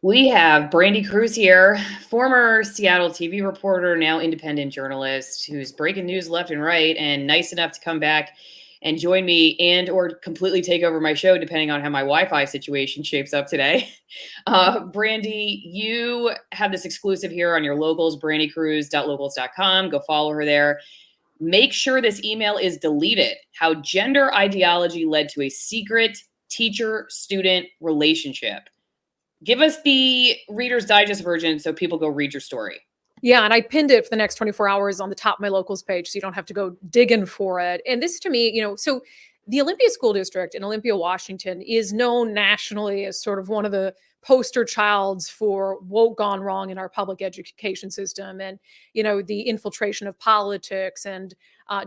We have Brandi Kruse here, former Seattle TV reporter, now independent journalist, who's breaking news left and right, and nice enough to come back and join me and or completely take over my show, depending on how my Wi-Fi situation shapes up today. Brandi, you have this exclusive here on your locals, brandikruse.locals.com. Go follow her there. Make sure this email is deleted. How gender ideology led to a secret teacher-student relationship. Give us the Reader's Digest version so people go read your story. Yeah, and I pinned it for the next 24 hours on the top of my locals page, so you don't have to go digging for it. And this, to me, so the Olympia School District in Olympia, Washington, is known nationally as sort of one of the poster childs for woke gone wrong in our public education system, and the infiltration of politics and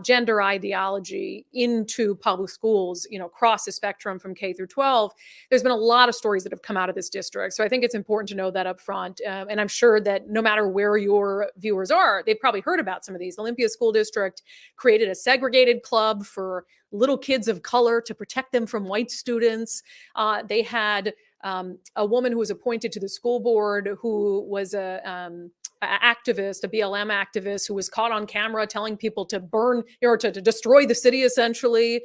gender ideology into public schools, across the spectrum from K through 12. There's been a lot of stories that have come out of this district. So I think it's important to know that up front. And I'm sure that no matter where your viewers are, they've probably heard about some of these. Olympia School District created a segregated club for little kids of color to protect them from white students. They had a woman who was appointed to the school board who was a activist, a BLM activist, who was caught on camera telling people to burn, to destroy the city, essentially,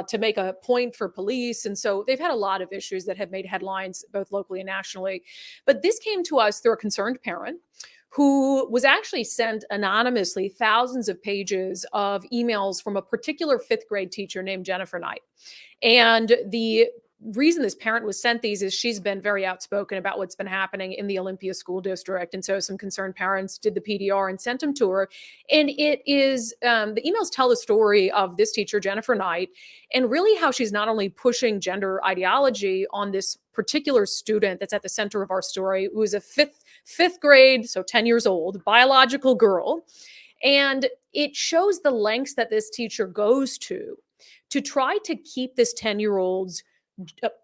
to make a point for police. And so they've had a lot of issues that have made headlines both locally and nationally. But this came to us through a concerned parent who was actually sent anonymously thousands of pages of emails from a particular fifth grade teacher named Jennifer Knight. And the reason this parent was sent these is she's been very outspoken about what's been happening in the Olympia School District. And so some concerned parents did the PDR and sent them to her. And it is, the emails tell the story of this teacher, Jennifer Knight, and really how she's not only pushing gender ideology on this particular student that's at the center of our story, who is a fifth grade, so 10 years old, biological girl. And it shows the lengths that this teacher goes to try to keep this 10-year-old's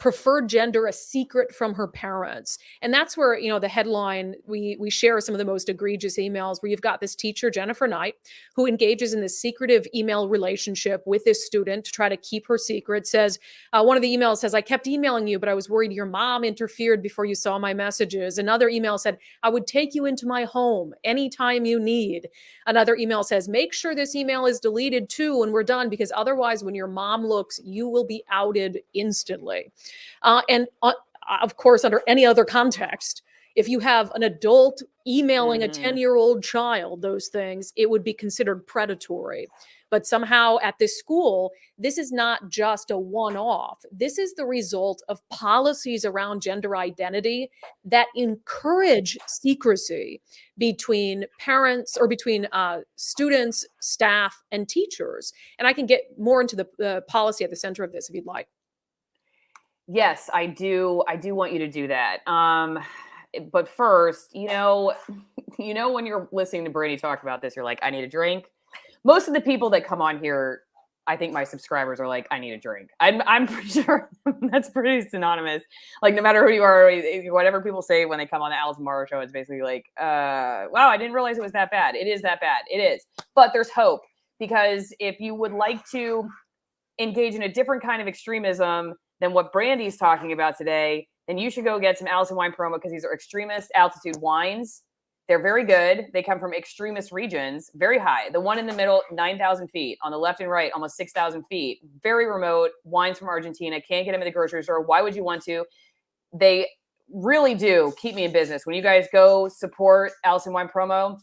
preferred gender a secret from her parents. And that's where, the headline, we share some of the most egregious emails where you've got this teacher, Jennifer Knight, who engages in this secretive email relationship with this student to try to keep her secret. Says, one of the emails says, "I kept emailing you, but I was worried your mom interfered before you saw my messages." Another email said, "I would take you into my home anytime you need." Another email says, "Make sure this email is deleted too when we're done, because otherwise when your mom looks, you will be outed instantly." Of course, under any other context, if you have an adult emailing a 10-year-old child those things, it would be considered predatory. But somehow at this school, this is not just a one-off. This is the result of policies around gender identity that encourage secrecy between parents or between students, staff, and teachers. And I can get more into the policy at the center of this if you'd like. Yes, I do. I do want you to do that. But first, when you're listening to Brandi talk about this, you're like, I need a drink. Most of the people that come on here, I think my subscribers are like, I need a drink. I'm pretty sure that's pretty synonymous. Like, no matter who you are, whatever people say when they come on the Alice Morrow show, it's basically like, wow, I didn't realize it was that bad. It is that bad. It is. But there's hope, because if you would like to engage in a different kind of extremism than what Brandi's talking about today, then you should go get some Allison wine promo, because these are extremist altitude wines. They're very good. They come from extremist regions, very high. The one in the middle, 9,000 feet. On the left and right, almost 6,000 feet. Very remote. Wines from Argentina. Can't get them in the grocery store. Why would you want to? They really do keep me in business. When you guys go support Allison wine promo,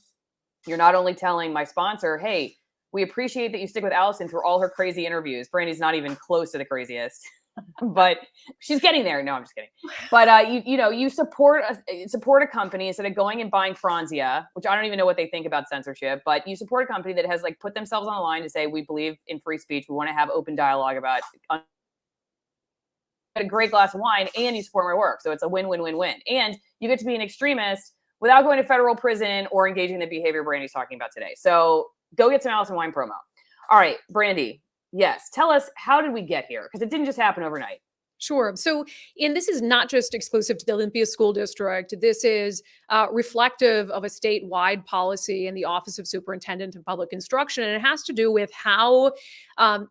you're not only telling my sponsor, hey, we appreciate that you stick with Allison through all her crazy interviews. Brandi's not even close to the craziest. But she's getting there. No, I'm just kidding. But you support a company instead of going and buying Franzia, which I don't even know what they think about censorship. But you support a company that has put themselves on the line to say, we believe in free speech. We want to have open dialogue about a great glass of wine, and you support my work. So it's a win-win-win-win. And you get to be an extremist without going to federal prison or engaging in the behavior Brandi's talking about today. So go get some Allison wine promo. All right, Brandi. Yes. Tell us, how did we get here? Because it didn't just happen overnight. Sure. So, and this is not just exclusive to the Olympia School District. This is reflective of a statewide policy in the Office of Superintendent of Public Instruction. And it has to do with how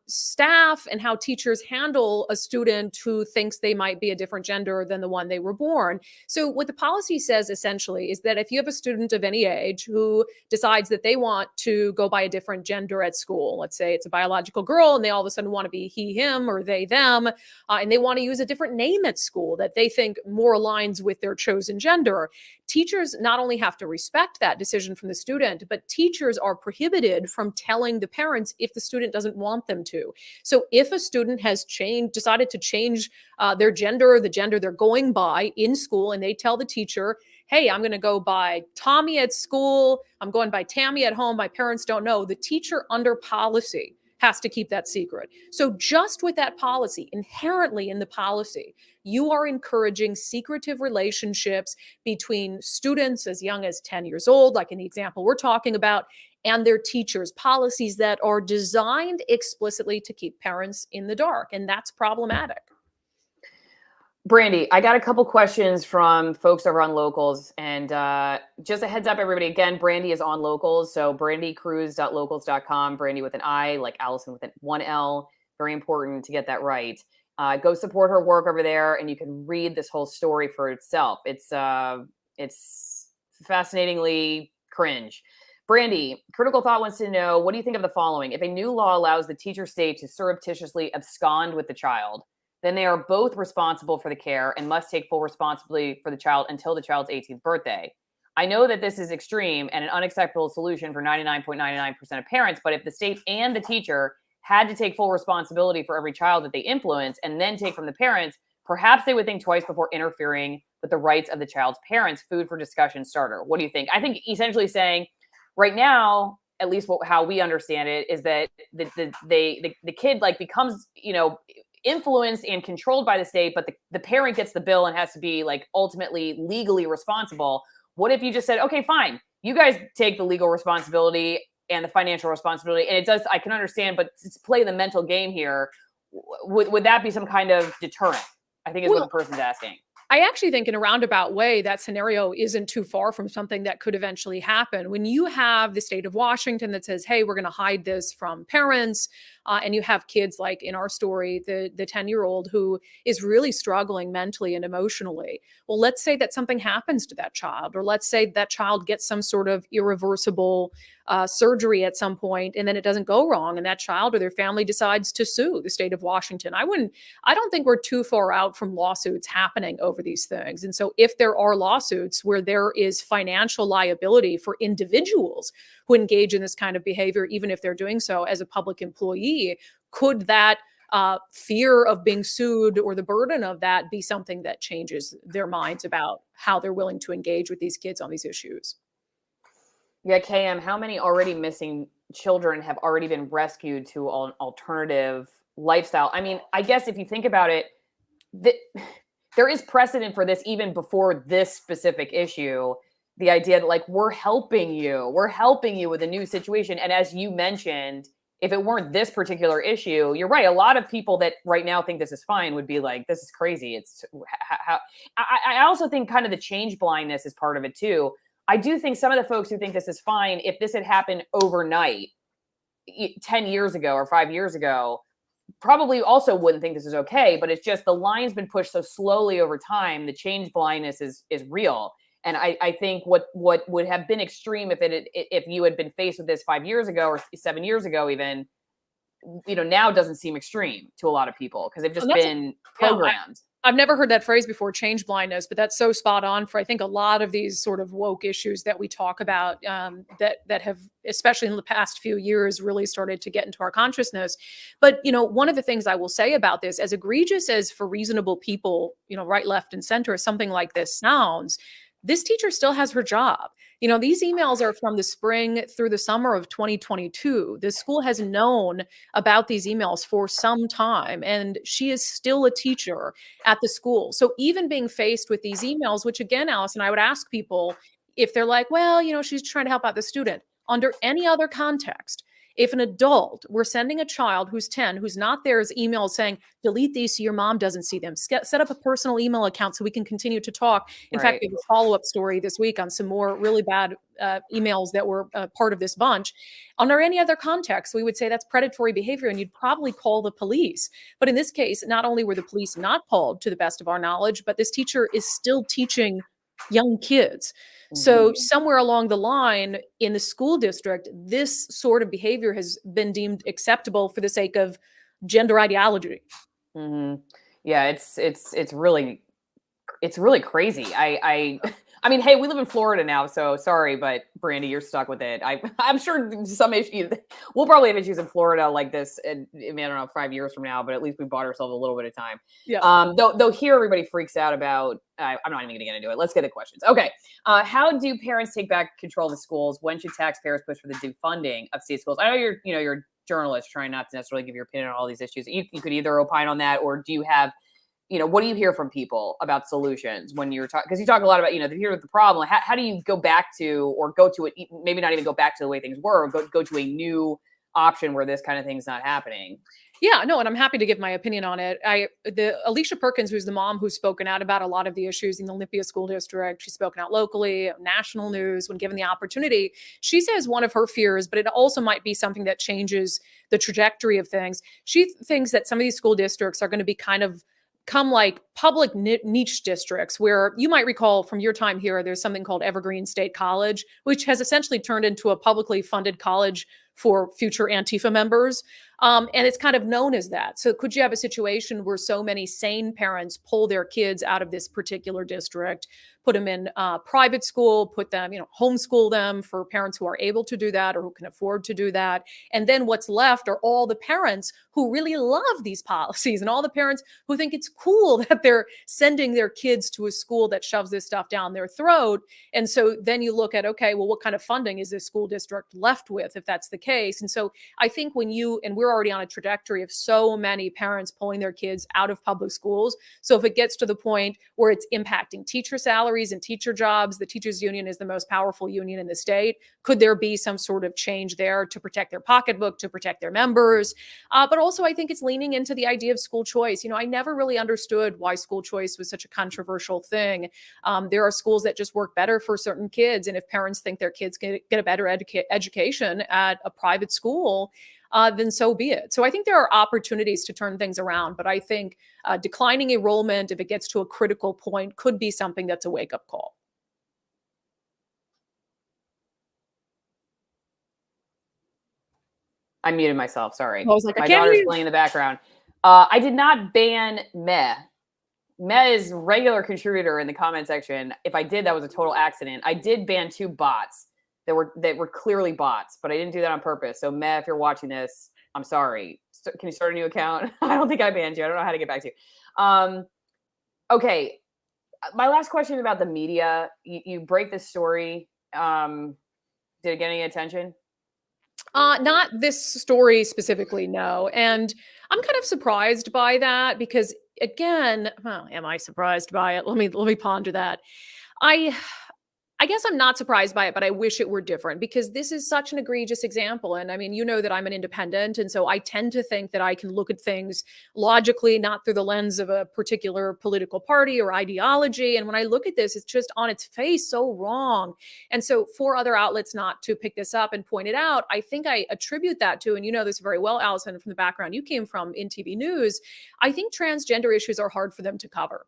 staff and how teachers handle a student who thinks they might be a different gender than the one they were born. So, what the policy says essentially is that if you have a student of any age who decides that they want to go by a different gender at school, let's say it's a biological girl and they all of a sudden want to be he, him, or they, them, and they want to use a different name at school that they think more aligns with their chosen gender. Teachers not only have to respect that decision from the student, but teachers are prohibited from telling the parents if the student doesn't want them to. So if a student has decided to change their gender, the gender they're going by in school, and they tell the teacher, hey, I'm going to go by Tommy at school, I'm going by Tammy at home, my parents don't know, the teacher under policy has to keep that secret. So just with that policy, inherently in the policy, you are encouraging secretive relationships between students as young as 10 years old, like in the example we're talking about, and their teachers, policies that are designed explicitly to keep parents in the dark. And that's problematic. Brandi, I got a couple questions from folks over on Locals, and just a heads up, everybody. Again, Brandi is on Locals, so brandikruse.locals.com. Brandi with an I, like Allison with one L. Very important to get that right. Go support her work over there, and you can read this whole story for itself. It's fascinatingly cringe. Brandi, Critical Thought wants to know, what do you think of the following? If a new law allows the teacher state to surreptitiously abscond with the child, then they are both responsible for the care and must take full responsibility for the child until the child's 18th birthday. I know that this is extreme and an unacceptable solution for 99.99% of parents, but if the state and the teacher had to take full responsibility for every child that they influence and then take from the parents, perhaps they would think twice before interfering with the rights of the child's parents. Food for discussion starter. What do you think? I think essentially saying right now, at least how we understand it, is that the kid like becomes, influenced and controlled by the state, but the parent gets the bill and has to be like ultimately legally responsible. What if you just said, okay, fine, you guys take the legal responsibility and the financial responsibility, and it does, I can understand, but to play the mental game here, would that be some kind of deterrent? I think is what the person's asking. I actually think in a roundabout way, that scenario isn't too far from something that could eventually happen. When you have the state of Washington that says, hey, we're going to hide this from parents, and you have kids like in our story, the 10-year-old who is really struggling mentally and emotionally. Well, let's say that something happens to that child, or let's say that child gets some sort of irreversible surgery at some point, and then it doesn't go wrong, and that child or their family decides to sue the state of Washington. I don't think we're too far out from lawsuits happening over these things. And so if there are lawsuits where there is financial liability for individuals who engage in this kind of behavior, even if they're doing so as a public employee, could that fear of being sued or the burden of that be something that changes their minds about how they're willing to engage with these kids on these issues? Yeah, KM, how many already missing children have already been rescued to an alternative lifestyle? I mean, I guess if you think about it, there is precedent for this even before this specific issue. The idea that like, we're helping you with a new situation. And as you mentioned, if it weren't this particular issue, you're right. A lot of people that right now think this is fine would be like, this is crazy. It's how I also think kind of the change blindness is part of it too. I do think some of the folks who think this is fine, if this had happened overnight 10 years ago or 5 years ago, probably also wouldn't think this is okay. But it's just the line's been pushed so slowly over time. The change blindness is real. And I think what would have been extreme if you had been faced with this 5 years ago or 7 years ago, even, now doesn't seem extreme to a lot of people because they've just been programmed. I've never heard that phrase before, change blindness, but that's so spot on for, I think, a lot of these sort of woke issues that we talk about that have, especially in the past few years, really started to get into our consciousness. But, one of the things I will say about this, as egregious as for reasonable people, right, left, and center, something like this sounds, this teacher still has her job. These emails are from the spring through the summer of 2022. The school has known about these emails for some time, and she is still a teacher at the school. So even being faced with these emails, which again, Allison, I would ask people if they're like, well, she's trying to help out the student. Under any other context, If an adult were sending a child who's 10, who's not theirs, emails saying, delete these so your mom doesn't see them, set up a personal email account so we can continue to talk. In fact, Right. we have a follow-up story this week on some more really bad emails that were part of this bunch. Under any other context, we would say that's predatory behavior and you'd probably call the police. But in this case, not only were the police not called to the best of our knowledge, but this teacher is still teaching young kids. So Mhm. somewhere along the line in the school district, this sort of behavior has been deemed acceptable for the sake of gender ideology. Mhm. Yeah, it's really crazy. I I mean, hey, we live in Florida now, so sorry, but Brandi, you're stuck with it. I'm sure some issue we'll probably have issues in Florida like this in, I mean, I don't know, 5 years from now, but at least we bought ourselves a little bit of time. Yeah. Though here everybody freaks out about. I'm not even going to get into it. Let's get the questions. Okay, how do parents take back control of the schools? When should taxpayers push for the defunding of state schools? I know you're a journalist trying not to necessarily give your opinion on all these issues. You could either opine on that, or do you have what do you hear from people about solutions when you're talking? Because you talk a lot about, here's the problem. How do you go back to, or go to it, maybe not even go back to the way things were, or go to a new option where this kind of thing's not happening? Yeah, no, and I'm happy to give my opinion on it. The Alicia Perkins, who's the mom who's spoken out about a lot of the issues in the Olympia School District, she's spoken out locally, national news when given the opportunity. She says one of her fears, but it also might be something that changes the trajectory of things. She thinks that some of these school districts are going to be kind of come like public niche districts where you might recall from your time here, there's something called Evergreen State College, which has essentially turned into a publicly funded college for future Antifa members. And it's kind of known as that. So could you have a situation where so many sane parents pull their kids out of this particular district, put them in private school, put them, homeschool them for parents who are able to do that or who can afford to do that. And then what's left are all the parents who really love these policies and all the parents who think it's cool that they're sending their kids to a school that shoves this stuff down their throat. And so then you look at, okay, well, what kind of funding is this school district left with if that's the case? And so I think and we're already on a trajectory of so many parents pulling their kids out of public schools. So if it gets to the point where it's impacting teacher salaries and teacher jobs, the teachers union is the most powerful union in the state. Could there be some sort of change there to protect their pocketbook, to protect their members? But also I think it's leaning into the idea of school choice. I never really understood why school choice was such a controversial thing. There are schools that just work better for certain kids. And if parents think their kids get a better education at a private school, then so be it. So I think there are opportunities to turn things around, but I think declining enrollment, if it gets to a critical point, could be something that's a wake-up call. I muted myself. Sorry. I was like, I My can't daughter's hear you. playing in the background. I did not ban Meh. Meh is regular contributor in the comment section. If I did, that was a total accident. I did ban 2 bots that were clearly bots, but I didn't do that on purpose. So Meh, if you're watching this, I'm sorry. Can you start a new account? I don't think I banned you. I don't know how to get back to you. Okay. My last question about the media. You break this story. Did it get any attention? Not this story specifically, no. And I'm kind of surprised by that because, again, well, am I surprised by it? Let me ponder that. I I guess I'm not surprised by it, but I wish it were different because this is such an egregious example. And I mean, you know that I'm an independent. And so I tend to think that I can look at things logically, not through the lens of a particular political party or ideology. And when I look at this, it's just on its face so wrong. And so for other outlets not to pick this up and point it out, I think I attribute that to, and you know this very well, Allison, from the background you came from in TV news, I think transgender issues are hard for them to cover.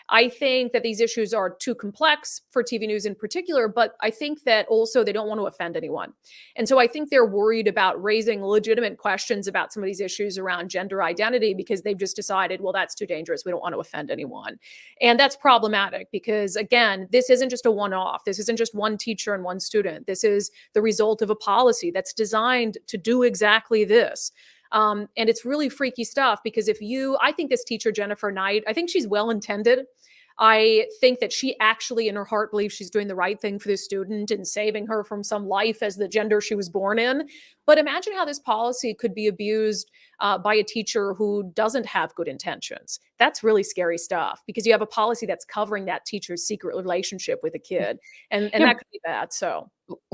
I think that these issues are too complex for TV news in particular, but I think that also they don't want to offend anyone. And so I think they're worried about raising legitimate questions about some of these issues around gender identity because they've just decided, well, that's too dangerous. We don't want to offend anyone. And that's problematic because, again, this isn't just a one-off. This isn't just one teacher and one student. This is the result of a policy that's designed to do exactly this. And it's really freaky stuff because I think this teacher, Jennifer Knight, I think she's well-intended. I think that she actually in her heart believes she's doing the right thing for this student and saving her from some life as the gender she was born in. But imagine how this policy could be abused by a teacher who doesn't have good intentions. That's really scary stuff, because you have a policy that's covering that teacher's secret relationship with a kid, and Yeah, that could be bad. So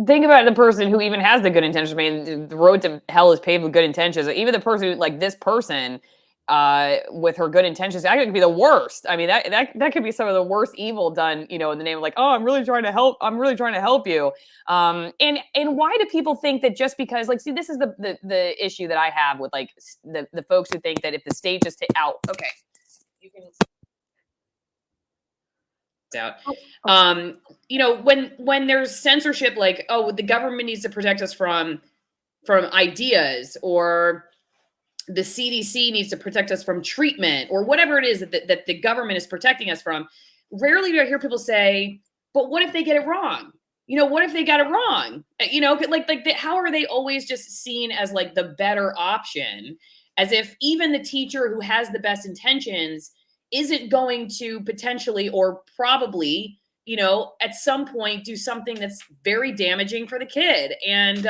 think about the person who even has the good intentions. I mean, the road to hell is paved with good intentions. Even the person who, like this person, with her good intentions, that could be the worst. I mean, that could be some of the worst evil done, in the name of like, oh, I'm really trying to help. I'm really trying to help you. And why do people think that just because, like, see, this is the issue that I have with like the folks who think that if the state just out, okay, you can out. When there's censorship, like, oh, the government needs to protect us from ideas, or the CDC needs to protect us from treatment, or whatever it is that the government is protecting us from. Rarely do I hear people say, but what if they get it wrong? What if they got it wrong? How are they always just seen as like the better option, as if even the teacher who has the best intentions isn't going to potentially or probably, at some point do something that's very damaging for the kid. And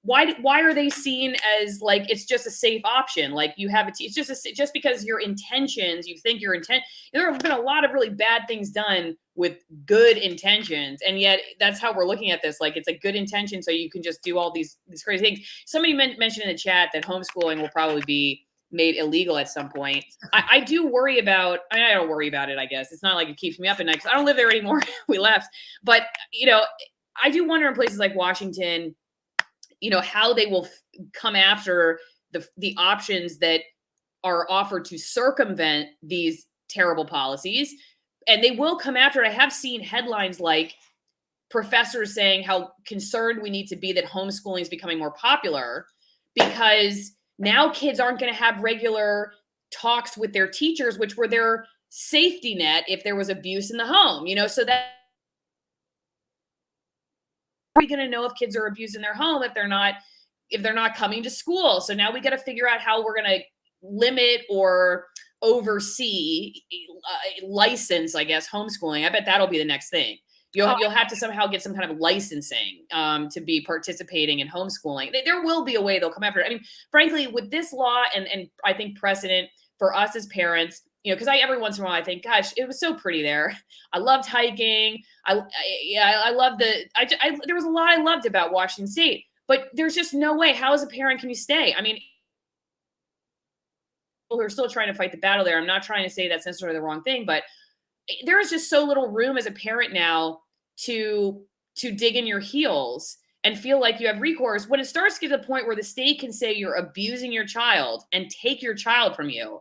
why are they seen as like it's just a safe option? Like you have it's just because your intentions, you think your intent. There have been a lot of really bad things done with good intentions, and yet that's how we're looking at this. Like it's a good intention, so you can just do all these crazy things. Somebody mentioned in the chat that homeschooling will probably be made illegal at some point. I do worry about. I don't worry about it. I guess it's not like it keeps me up at night because I don't live there anymore. We left, but I do wonder in places like Washington, how they will come after the options that are offered to circumvent these terrible policies. And they will come after it. I have seen headlines like professors saying how concerned we need to be that homeschooling is becoming more popular, because now kids aren't going to have regular talks with their teachers, which were their safety net if there was abuse in the home, so that are we going to know if kids are abused in their home if they're not coming to school? So now we got to figure out how we're going to limit or oversee, license, I guess, homeschooling. I bet that'll be the next thing. You'll have to somehow get some kind of licensing to be participating in homeschooling. There will be a way they'll come after it. I mean, frankly, with this law and I think precedent for us as parents, because every once in a while I think, gosh, it was so pretty there. I loved hiking. I loved there was a lot I loved about Washington State, but there's just no way. How as a parent can you stay? I mean, people who are still trying to fight the battle there. I'm not trying to say that's necessarily the wrong thing, but there is just so little room as a parent now to dig in your heels and feel like you have recourse. When it starts to get to the point where the state can say you're abusing your child and take your child from you,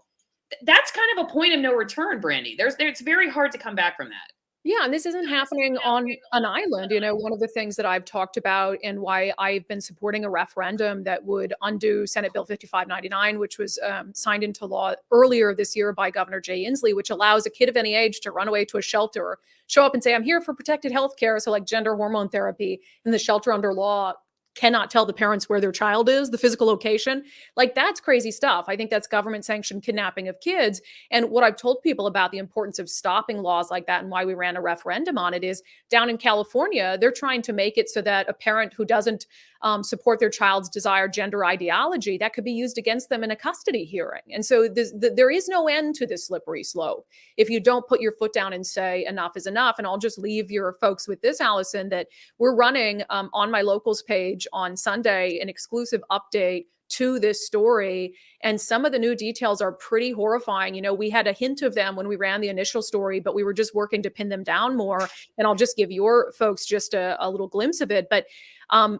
that's kind of a point of no return, Brandi. It's very hard to come back from that. yeah, and this isn't happening on an island. One of the things that I've talked about and why I've been supporting a referendum that would undo Senate Bill 5599, which was signed into law earlier this year by Governor Jay Inslee, which allows a kid of any age to run away to a shelter, show up and say, I'm here for protected health care, so like gender hormone therapy, and the shelter under law cannot tell the parents where their child is, the physical location. Like that's crazy stuff. I think that's government sanctioned kidnapping of kids. And what I've told people about the importance of stopping laws like that and why we ran a referendum on it is down in California, they're trying to make it so that a parent who doesn't support their child's desired gender ideology, that could be used against them in a custody hearing. And so there is no end to this slippery slope if you don't put your foot down and say enough is enough. And I'll just leave your folks with this, Allison, that we're running on my locals page on Sunday an exclusive update to this story. And some of the new details are pretty horrifying. We had a hint of them when we ran the initial story, but we were just working to pin them down more. And I'll just give your folks just a little glimpse of it. But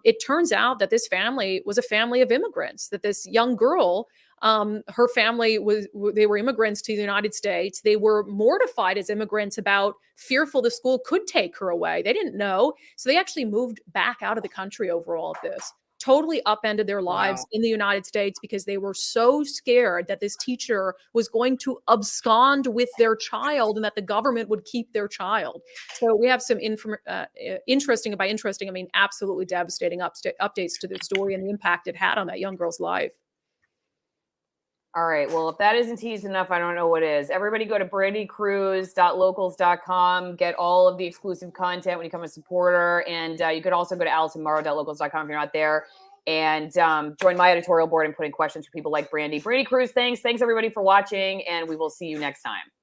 it turns out that this family was a family of immigrants, that this young girl, her family they were immigrants to the United States. They were mortified as immigrants about fearful the school could take her away. They didn't know. So they actually moved back out of the country over all of this. Totally upended their lives in the United States because they were so scared that this teacher was going to abscond with their child and that the government would keep their child. So we have some interesting, and by interesting, I mean absolutely devastating updates to this story and the impact it had on that young girl's life. All right. Well, if that isn't teased enough, I don't know what is. Everybody go to brandikruse.locals.com. Get all of the exclusive content when you become a supporter. And you could also go to AllisonMorrow.locals.com if you're not there. And join my editorial board and put in questions for people like Brandi. Brandi Kruse, thanks. Thanks, everybody, for watching. And we will see you next time.